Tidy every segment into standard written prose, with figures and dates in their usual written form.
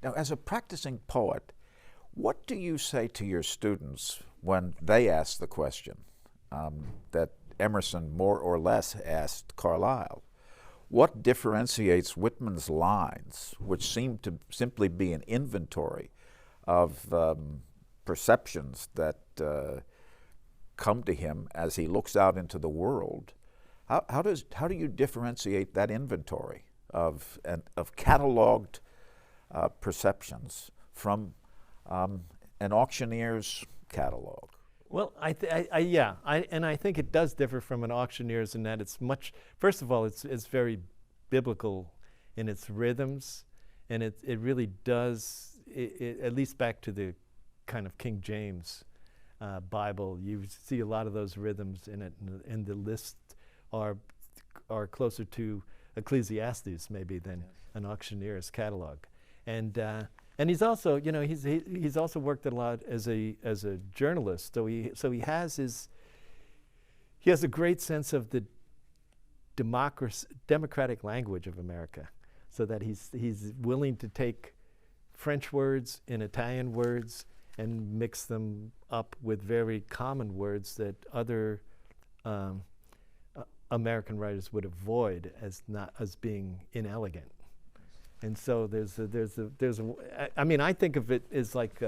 Now, as a practicing poet, what do you say to your students when they ask the question that Emerson more or less asked Carlyle? What differentiates Whitman's lines, which seem to simply be an inventory of perceptions that come to him as he looks out into the world? How do you differentiate that inventory of catalogued perceptions from an auctioneer's catalog? Well, I think it does differ from an auctioneer's in that it's much. First of all, it's very biblical in its rhythms, and it really does. At least back to the kind of King James Bible, you see a lot of those rhythms in it, and the lists are closer to Ecclesiastes maybe than an auctioneer's catalog, and he's also, he's also worked a lot as a journalist. So he has a great sense of the democratic language of America, so that he's willing to take French words and Italian words and mix them up with very common words that other American writers would avoid as being inelegant. And so I think of it as like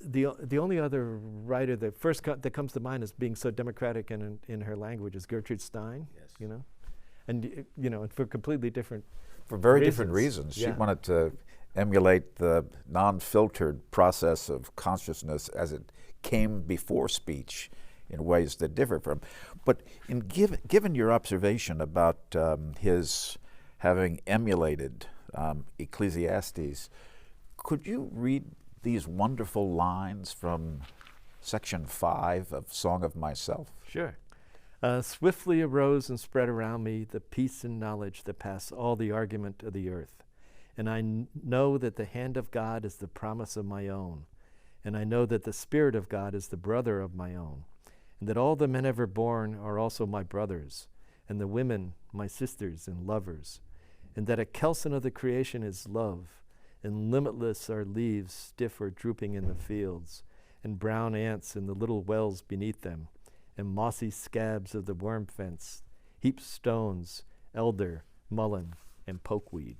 the only other writer that comes to mind as being so democratic in her language is Gertrude Stein. Yes. And for completely different different reasons. Yeah. She wanted to emulate the non-filtered process of consciousness as it came before speech in ways that differ from. But given your observation about his having emulated Ecclesiastes, could you read these wonderful lines from section 5 of Song of Myself? Sure. Swiftly arose and spread around me the peace and knowledge that pass all the argument of the earth. And I know that the hand of God is the promise of my own. And I know that the Spirit of God is the brother of my own. And that all the men ever born are also my brothers, and the women my sisters and lovers. And that a kelson of the creation is love, and limitless are leaves stiff or drooping in the fields, and brown ants in the little wells beneath them, and mossy scabs of the worm fence, heaped stones, elder, mullein, and pokeweed.